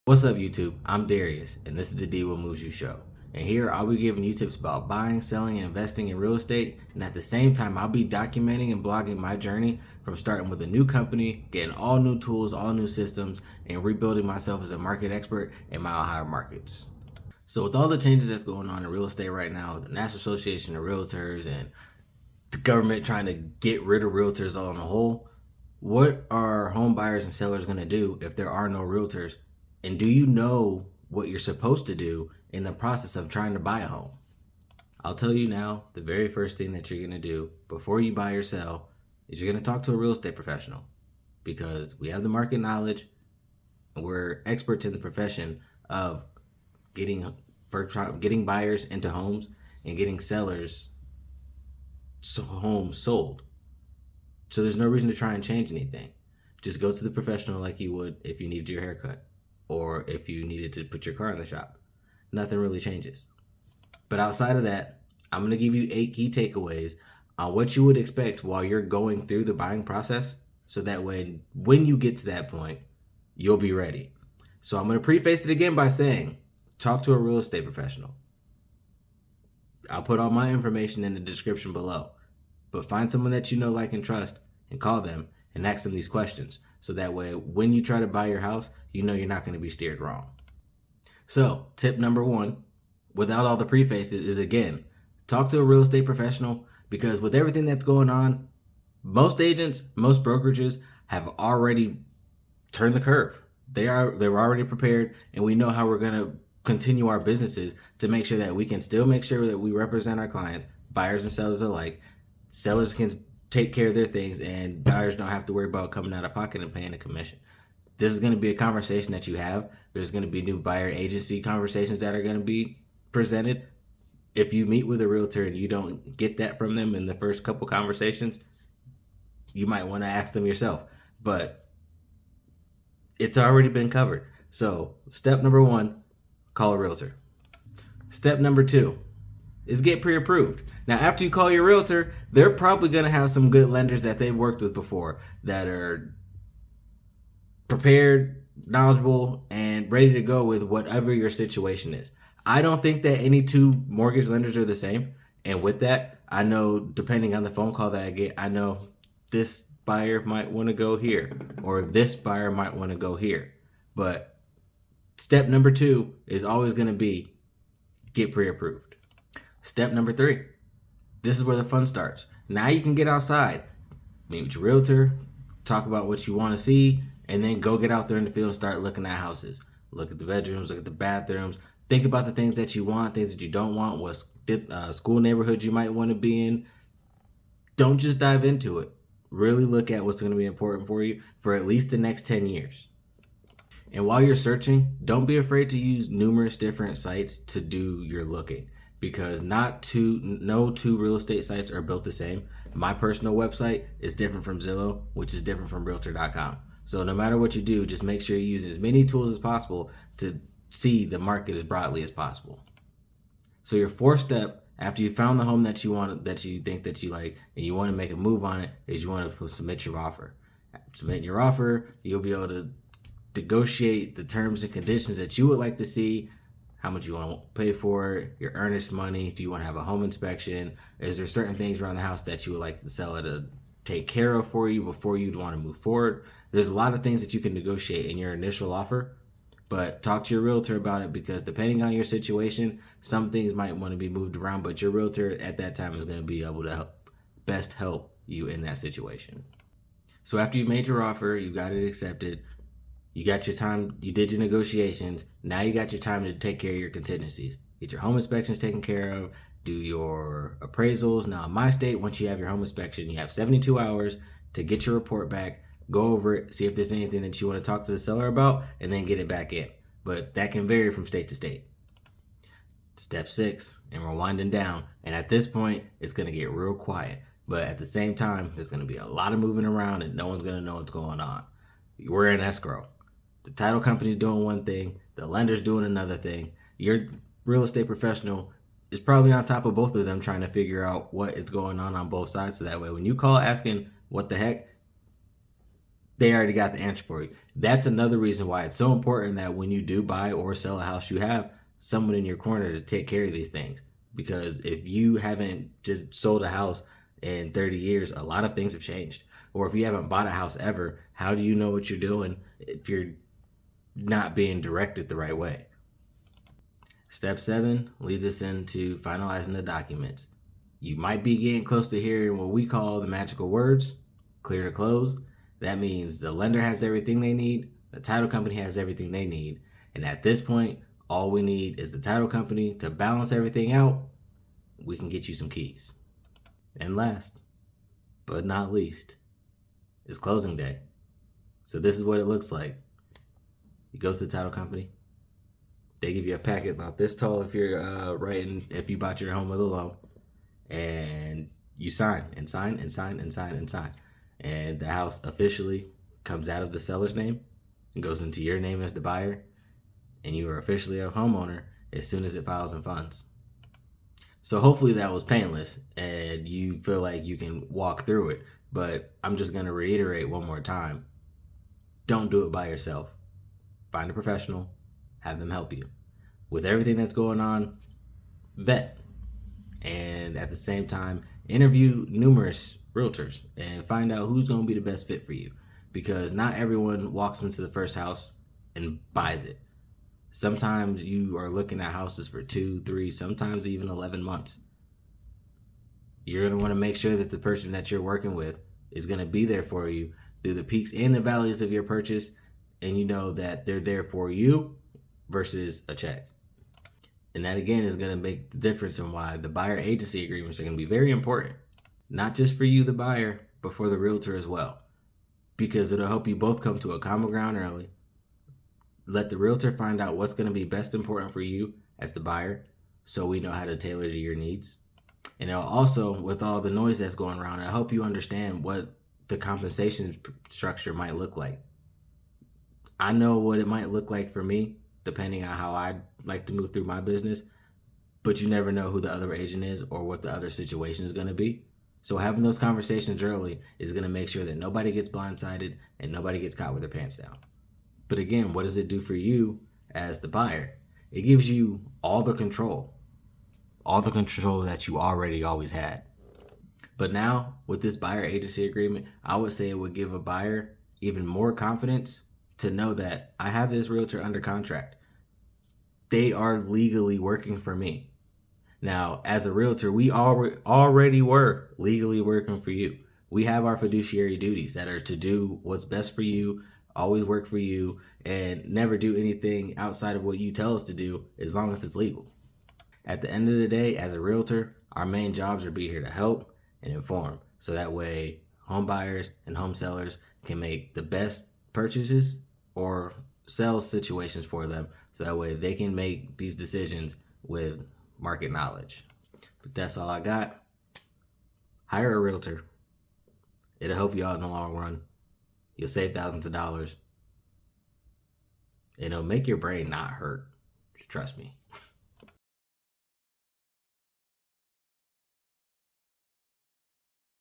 What's up, YouTube? I'm Darius, and this is the D What Moves You show. And here I'll be giving you tips about buying, selling, and investing in real estate. And at the same time, I'll be documenting and blogging my journey from starting with a new company, getting all new tools, all new systems, and rebuilding myself as a market expert in my Ohio markets. So with all the changes that's going on in real estate right now, the National Association of Realtors and the government trying to get rid of realtors on the whole, what are home buyers and sellers going to do if there are no realtors? And do you know what you're supposed to do in the process of trying to buy a home? I'll tell you now, the very first thing that you're going to do before you buy or sell is you're going to talk to a real estate professional, because we have the market knowledge and we're experts in the profession of getting buyers into homes and getting sellers homes sold. So there's no reason to try and change anything. Just go to the professional like you would if you needed your haircut or if you needed to put your car in the shop. Nothing really changes. But outside of that, I'm going to give you 8 key takeaways on what you would expect while you're going through the buying process, so that when you get to that point, you'll be ready. So I'm going to preface it again by saying, talk to a real estate professional. I'll put all my information in the description below. But find someone that you know, like, and trust, and call them and ask them these questions. So that way, when you try to buy your house, you know you're not going to be steered wrong. So tip number 1, without all the prefaces, is again, talk to a real estate professional, because with everything that's going on, most agents, most brokerages have already turned the curve. They're already prepared, and we know how we're going to continue our businesses to make sure that we can still make sure that we represent our clients, buyers and sellers alike. Sellers can take care of their things, and buyers don't have to worry about coming out of pocket and paying a commission. This is going to be a conversation that you have. There's going to be new buyer agency conversations that are going to be presented. If you meet with a realtor and you don't get that from them in the first couple conversations, you might want to ask them yourself. But it's already been covered. So step number 1, call a realtor. Step number 2 is get pre-approved. Now, after you call your realtor, they're probably going to have some good lenders that they've worked with before that are prepared, knowledgeable, and ready to go with whatever your situation is. I don't think that any 2 mortgage lenders are the same. And with that, I know, depending on the phone call that I get, I know this buyer might want to go here, or this buyer might want to go here. But step number 2 is always going to be get pre-approved. Step number 3, this is where the fun starts. Now you can get outside, meet with your realtor, talk about what you want to see, and then go get out there in the field and start looking at houses. Look at the bedrooms, look at the bathrooms, think about the things that you want, things that you don't want, what school neighborhoods you might want to be in. Don't just dive into it. Really look at what's going to be important for you for at least the next 10 years. And while you're searching, don't be afraid to use numerous different sites to do your looking, because no 2 real estate sites are built the same. My personal website is different from Zillow, which is different from Realtor.com. So no matter what you do, just make sure you use as many tools as possible to see the market as broadly as possible. So your 4th step, after you found the home that you want, that you think that you like, and you want to make a move on it, is you want to submit your offer. Submit your offer, you'll be able to negotiate the terms and conditions that you would like to see. How much you want to pay for it, your earnest money, do you want to have a home inspection, is there certain things around the house that you would like the seller to take care of for you before you'd want to move forward. There's a lot of things that you can negotiate in your initial offer, but talk to your realtor about it, because depending on your situation, some things might want to be moved around, but your realtor at that time is going to be able to best help you in that situation. So after you made your offer, you got it accepted, you got your time, you did your negotiations, now you got your time to take care of your contingencies. Get your home inspections taken care of, do your appraisals. Now in my state, once you have your home inspection, you have 72 hours to get your report back, go over it, see if there's anything that you want to talk to the seller about, and then get it back in. But that can vary from state to state. Step 6, and we're winding down, and at this point, it's going to get real quiet. But at the same time, there's going to be a lot of moving around, and no one's going to know what's going on. We're in escrow. The title company's doing one thing, the lender's doing another thing. Your real estate professional is probably on top of both of them, trying to figure out what is going on both sides. So that way, when you call asking what the heck, They already got the answer for you. That's another reason why it's so important that when you do buy or sell a house, you have someone in your corner to take care of these things. Because if you haven't just sold a house in 30 years, a lot of things have changed. Or if you haven't bought a house ever, how do you know what you're doing if you're not being directed the right way? Step 7 leads us into finalizing the documents. You might be getting close to hearing what we call the magical words, clear to close. That means the lender has everything they need, the title company has everything they need, and at this point, all we need is the title company to balance everything out. We can get you some keys. And last, but not least, is closing day. So this is what it looks like. You go to the title company. They give you a packet about this tall if you're if you bought your home with a loan, and you sign and sign and sign and sign and sign, and the house officially comes out of the seller's name and goes into your name as the buyer, and you are officially a homeowner as soon as it files in funds. So hopefully that was painless and you feel like you can walk through it, but I'm just going to reiterate one more time. Don't do it by yourself. Find a professional, have them help you. With everything that's going on, vet. And at the same time, interview numerous realtors and find out who's going to be the best fit for you. Because not everyone walks into the first house and buys it. Sometimes you are looking at houses for 2, 3, sometimes even 11 months. You're going to want to make sure that the person that you're working with is going to be there for you through the peaks and the valleys of your purchase, and you know that they're there for you versus a check. And that again is going to make the difference in why the buyer agency agreements are going to be very important. Not just for you, the buyer, but for the realtor as well. Because it'll help you both come to a common ground early. Let the realtor find out what's going to be best important for you as the buyer, so we know how to tailor to your needs. And it'll also, with all the noise that's going around, it'll help you understand what the compensation structure might look like. I know what it might look like for me, depending on how I'd like to move through my business, but you never know who the other agent is or what the other situation is going to be. So having those conversations early is going to make sure that nobody gets blindsided and nobody gets caught with their pants down. But again, what does it do for you as the buyer? It gives you all the control that you already always had. But now with this buyer agency agreement, I would say it would give a buyer even more confidence to know that I have this realtor under contract. They are legally working for me. Now, as a realtor, we already were legally working for you. We have our fiduciary duties that are to do what's best for you, always work for you, and never do anything outside of what you tell us to do as long as it's legal. At the end of the day, as a realtor, our main jobs are be here to help and inform. So that way, home buyers and home sellers can make the best purchases or sell situations for them. So that way they can make these decisions with market knowledge. But that's all I got. Hire a realtor. It'll help you out in the long run. You'll save thousands of dollars. It'll make your brain not hurt. Trust me.